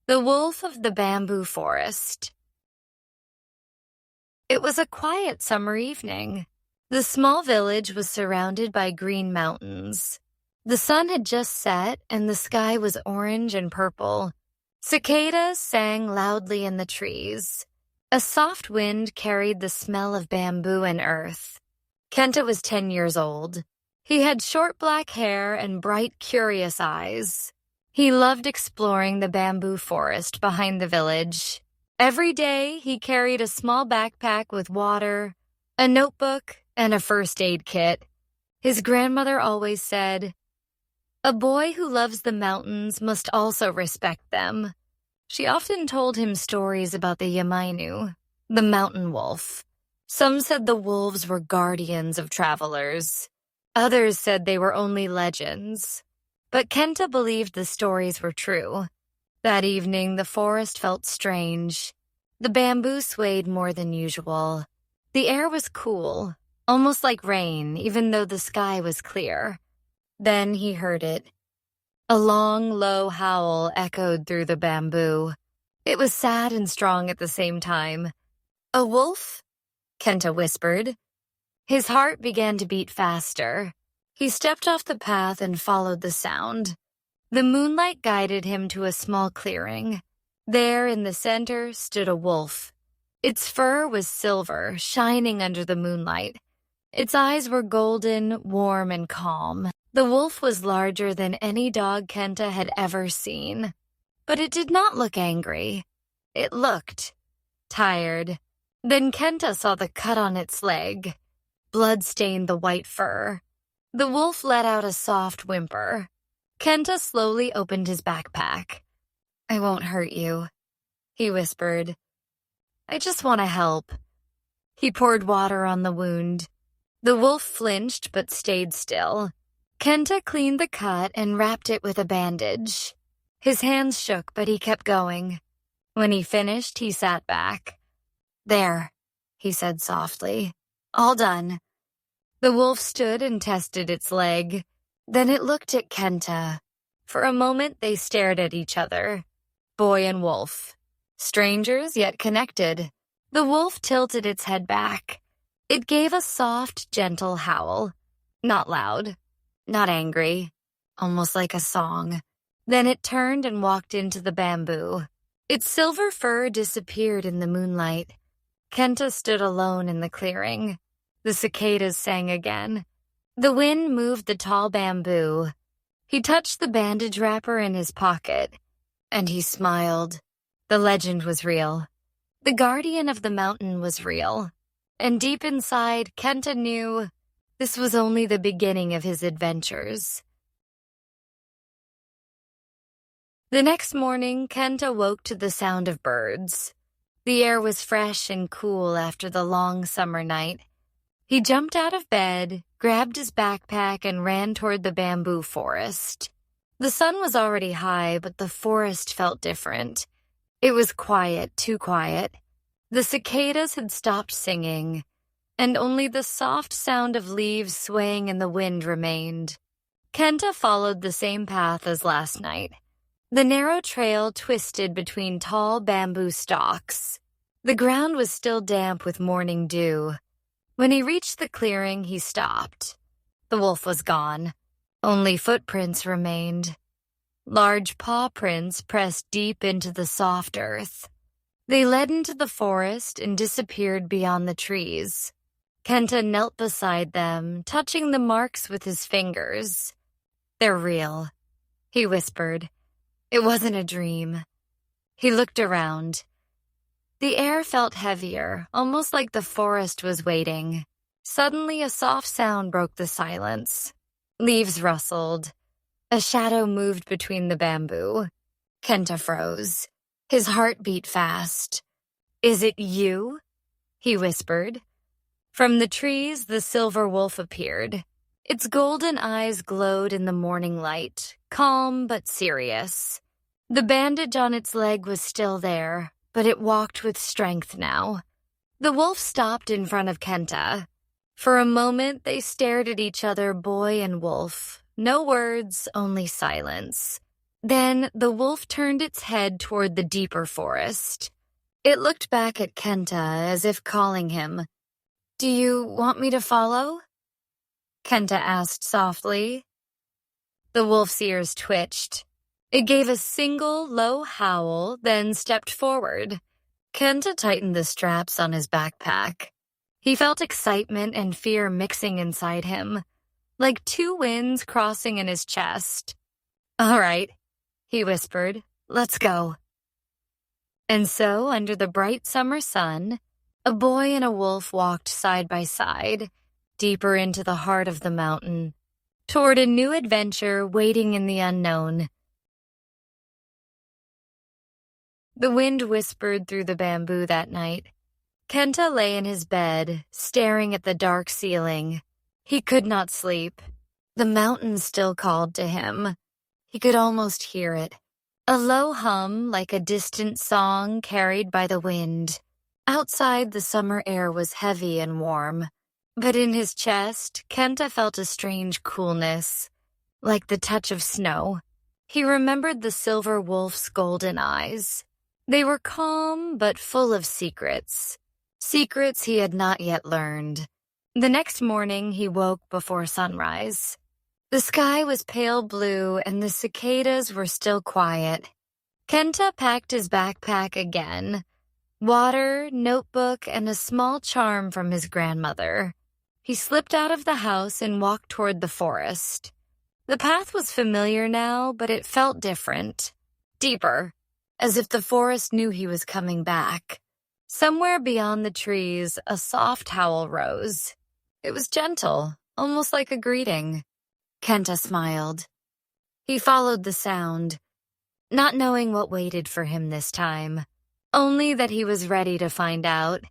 The Wolf of the Bamboo Forest. It was a quiet summer evening. The small village was surrounded by green mountains. The sun had just set, and the sky was orange and purple. Cicadas sang loudly in the trees. A soft wind carried the smell of bamboo and earth. Kenta was 10 years old. He had short black hair and bright, curious eyes. He loved exploring the bamboo forest behind the village. Every day, he carried a small backpack with water, a notebook, and a first aid kit. His grandmother always said, "A boy who loves the mountains must also respect them." She often told him stories about the Yamainu, the mountain wolf. Some said the wolves were guardians of travelers. Others said they were only legends. But Kenta believed the stories were true. That evening, the forest felt strange. The bamboo swayed more than usual. The air was cool, almost like rain, even though the sky was clear. Then he heard it. A long, low howl echoed through the bamboo. It was sad and strong at the same time. "A wolf?" Kenta whispered. His heart began to beat faster. He stepped off the path and followed the sound. The moonlight guided him to a small clearing. There in the center stood a wolf. Its fur was silver, shining under the moonlight. Its eyes were golden, warm, and calm. The wolf was larger than any dog Kenta had ever seen. But it did not look angry. It looked tired. Then Kenta saw the cut on its leg. Blood stained the white fur. The wolf let out a soft whimper. Kenta slowly opened his backpack. "I won't hurt you," he whispered. "I just want to help." He poured water on the wound. The wolf flinched but stayed still. Kenta cleaned the cut and wrapped it with a bandage. His hands shook, but he kept going. When he finished, he sat back. "There," he said softly. "All done." The wolf stood and tested its leg. Then it looked at Kenta. For a moment, they stared at each other. Boy and wolf. Strangers, yet connected. The wolf tilted its head back. It gave a soft, gentle howl. Not loud. Not angry. Almost like a song. Then it turned and walked into the bamboo. Its silver fur disappeared in the moonlight. Kenta stood alone in the clearing. The cicadas sang again. The wind moved the tall bamboo. He touched the bandage wrapper in his pocket, and he smiled. The legend was real. The guardian of the mountain was real. And deep inside, Kenta knew this was only the beginning of his adventures. The next morning, Kenta woke to the sound of birds. The air was fresh and cool after the long summer night. He jumped out of bed, grabbed his backpack, and ran toward the bamboo forest. The sun was already high, but the forest felt different. It was quiet, too quiet. The cicadas had stopped singing, and only the soft sound of leaves swaying in the wind remained. Kenta followed the same path as last night. The narrow trail twisted between tall bamboo stalks. The ground was still damp with morning dew. When he reached the clearing, he stopped. The wolf was gone. Only footprints remained. Large paw prints pressed deep into the soft earth. They led into the forest and disappeared beyond the trees. Kenta knelt beside them, touching the marks with his fingers. "They're real," he whispered. "It wasn't a dream." He looked around. The air felt heavier, almost like the forest was waiting. Suddenly, a soft sound broke the silence. Leaves rustled. A shadow moved between the bamboo. Kenta froze. His heart beat fast. "Is it you?" he whispered. From the trees, the silver wolf appeared. Its golden eyes glowed in the morning light, calm but serious. The bandage on its leg was still there, but it walked with strength now. The wolf stopped in front of Kenta. For a moment, they stared at each other, boy and wolf. No words, only silence. Then the wolf turned its head toward the deeper forest. It looked back at Kenta as if calling him. "Do you want me to follow?" Kenta asked softly. The wolf's ears twitched. It gave a single low howl, then stepped forward. Kenta tightened the straps on his backpack. He felt excitement and fear mixing inside him, like two winds crossing in his chest. "All right," he whispered. "Let's go." And so, under the bright summer sun, a boy and a wolf walked side by side, deeper into the heart of the mountain, toward a new adventure waiting in the unknown. The wind whispered through the bamboo that night. Kenta lay in his bed, staring at the dark ceiling. He could not sleep. The mountain still called to him. He could almost hear it. A low hum like a distant song carried by the wind. Outside, the summer air was heavy and warm. But in his chest, Kenta felt a strange coolness, like the touch of snow. He remembered the silver wolf's golden eyes. They were calm but full of secrets. Secrets he had not yet learned. The next morning, he woke before sunrise. The sky was pale blue and the cicadas were still quiet. Kenta packed his backpack again. Water, notebook, and a small charm from his grandmother. He slipped out of the house and walked toward the forest. The path was familiar now, but it felt different. Deeper, as if the forest knew he was coming back. Somewhere beyond the trees, a soft howl rose. It was gentle, almost like a greeting. Kenta smiled. He followed the sound, not knowing what waited for him this time, only that he was ready to find out.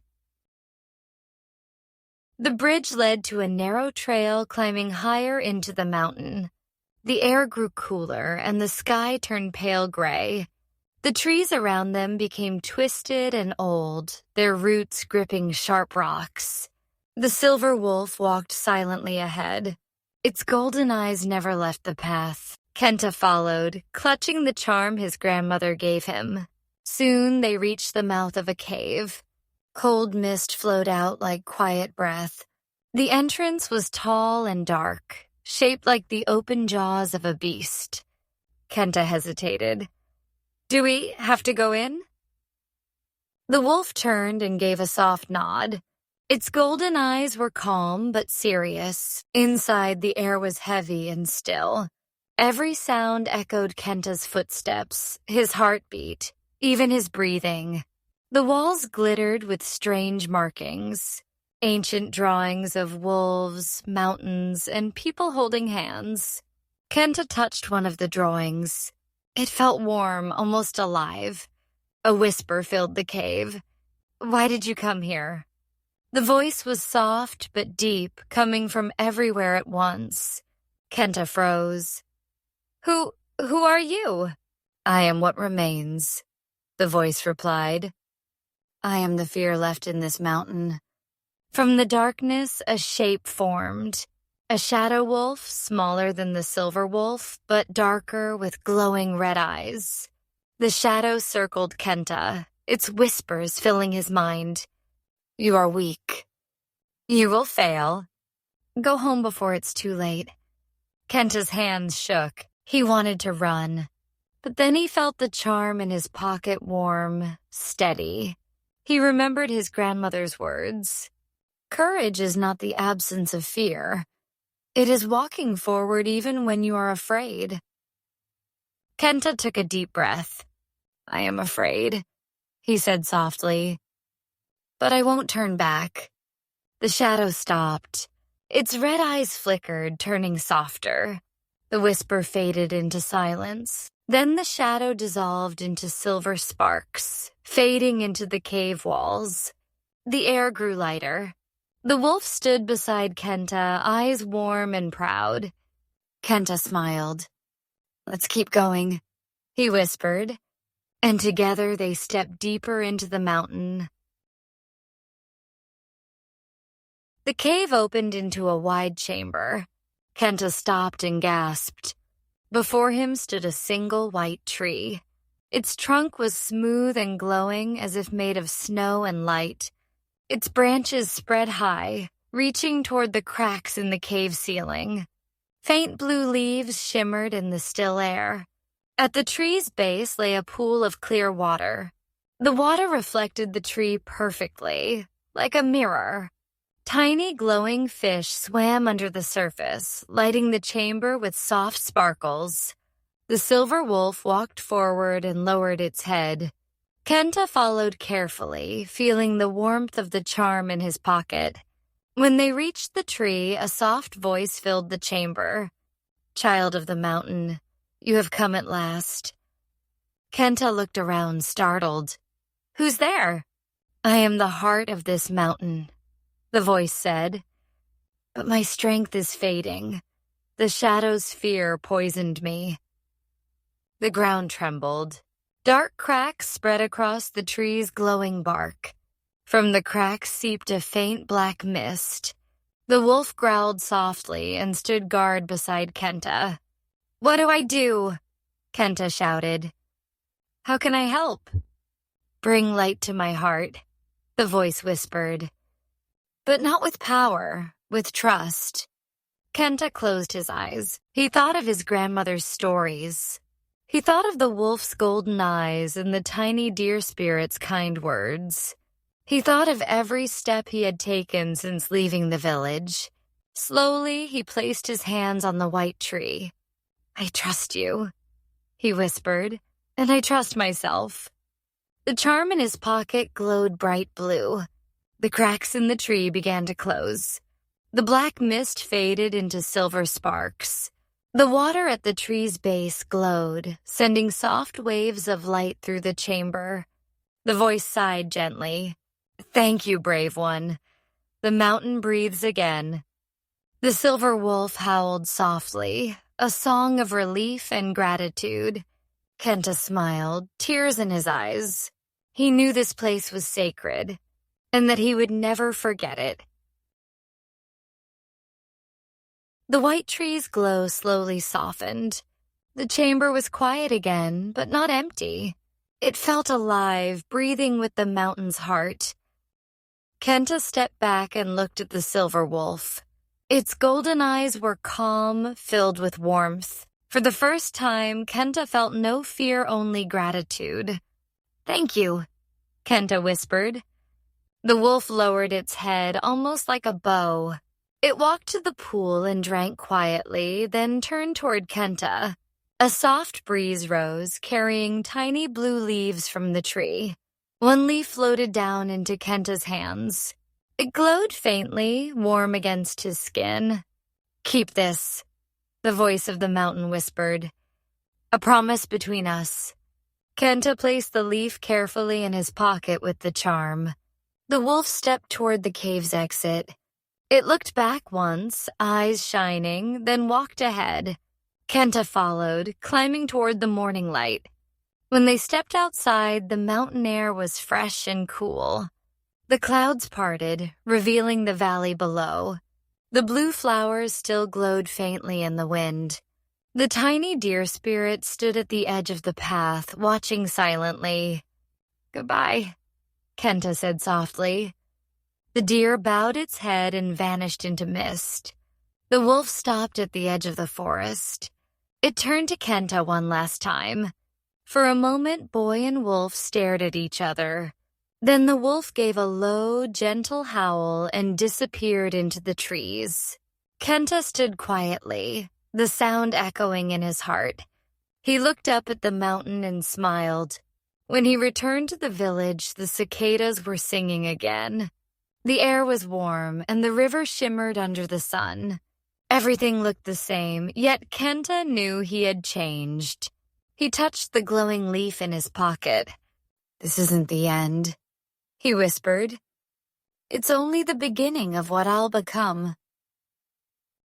The bridge led to a narrow trail climbing higher into the mountain. The air grew cooler and the sky turned pale gray. The trees around them became twisted and old, their roots gripping sharp rocks. The silver wolf walked silently ahead. Its golden eyes never left the path. Kenta followed, clutching the charm his grandmother gave him. Soon they reached the mouth of a cave. Cold mist flowed out like quiet breath. The entrance was tall and dark, shaped like the open jaws of a beast. Kenta hesitated. "Do we have to go in?" The wolf turned and gave a soft nod. Its golden eyes were calm but serious. Inside, the air was heavy and still. Every sound echoed Kenta's footsteps, his heartbeat, even his breathing. The walls glittered with strange markings, ancient drawings of wolves, mountains, and people holding hands. Kenta touched one of the drawings. It felt warm, almost alive. A whisper filled the cave. "Why did you come here?" The voice was soft but deep, coming from everywhere at once. Kenta froze. Who are you?" "I am what remains," the voice replied. "I am the fear left in this mountain." From the darkness, a shape formed. A shadow wolf, smaller than the silver wolf, but darker with glowing red eyes. The shadow circled Kenta, its whispers filling his mind. "You are weak. You will fail. Go home before it's too late." Kenta's hands shook. He wanted to run. But then he felt the charm in his pocket warm, steady. He remembered his grandmother's words. Courage is not the absence of fear. It is walking forward even when you are afraid. Kenta took a deep breath. "I am afraid," he said softly. "But I won't turn back." The shadow stopped. Its red eyes flickered, turning softer. The whisper faded into silence. Then the shadow dissolved into silver sparks, fading into the cave walls. The air grew lighter. The wolf stood beside Kenta, eyes warm and proud. Kenta smiled. "Let's keep going," he whispered. And together they stepped deeper into the mountain. The cave opened into a wide chamber. Kenta stopped and gasped. Before him stood a single white tree. Its trunk was smooth and glowing as if made of snow and light. Its branches spread high, reaching toward the cracks in the cave ceiling. Faint blue leaves shimmered in the still air. At the tree's base lay a pool of clear water. The water reflected the tree perfectly, like a mirror. Tiny glowing fish swam under the surface, lighting the chamber with soft sparkles. The silver wolf walked forward and lowered its head. Kenta followed carefully, feeling the warmth of the charm in his pocket. When they reached the tree, a soft voice filled the chamber. "Child of the mountain, you have come at last." Kenta looked around, startled. "Who's there?" "I am the heart of this mountain," the voice said. "But my strength is fading. The shadow's fear poisoned me." The ground trembled. Dark cracks spread across the tree's glowing bark. From the cracks seeped a faint black mist. The wolf growled softly and stood guard beside Kenta. "What do I do?" Kenta shouted. "How can I help?" "Bring light to my heart," the voice whispered. "But not with power, with trust." Kenta closed his eyes. He thought of his grandmother's stories. He thought of the wolf's golden eyes and the tiny deer spirit's kind words. He thought of every step he had taken since leaving the village. Slowly, he placed his hands on the white tree. "I trust you," he whispered, "and I trust myself." The charm in his pocket glowed bright blue. The cracks in the tree began to close. The black mist faded into silver sparks. The water at the tree's base glowed, sending soft waves of light through the chamber. The voice sighed gently. "Thank you, brave one." The mountain breathes again. The silver wolf howled softly, a song of relief and gratitude. Kenta smiled, tears in his eyes. He knew this place was sacred, and that he would never forget it. The white tree's glow slowly softened. The chamber was quiet again, but not empty. It felt alive, breathing with the mountain's heart. Kenta stepped back and looked at the silver wolf. Its golden eyes were calm, filled with warmth. For the first time, Kenta felt no fear, only gratitude. "Thank you," Kenta whispered. The wolf lowered its head, almost like a bow. It walked to the pool and drank quietly, then turned toward Kenta. A soft breeze rose, carrying tiny blue leaves from the tree. One leaf floated down into Kenta's hands. It glowed faintly, warm against his skin. "Keep this," the voice of the mountain whispered. "A promise between us." Kenta placed the leaf carefully in his pocket with the charm. The wolf stepped toward the cave's exit. It looked back once, eyes shining, then walked ahead. Kenta followed, climbing toward the morning light. When they stepped outside, the mountain air was fresh and cool. The clouds parted, revealing the valley below. The blue flowers still glowed faintly in the wind. The tiny deer spirit stood at the edge of the path, watching silently. "Goodbye," Kenta said softly. The deer bowed its head and vanished into mist. The wolf stopped at the edge of the forest. It turned to Kenta one last time. For a moment, boy and wolf stared at each other. Then the wolf gave a low, gentle howl and disappeared into the trees. Kenta stood quietly, the sound echoing in his heart. He looked up at the mountain and smiled. When he returned to the village, the cicadas were singing again. The air was warm, and the river shimmered under the sun. Everything looked the same, yet Kenta knew he had changed. He touched the glowing leaf in his pocket. "This isn't the end," he whispered. "It's only the beginning of what I'll become."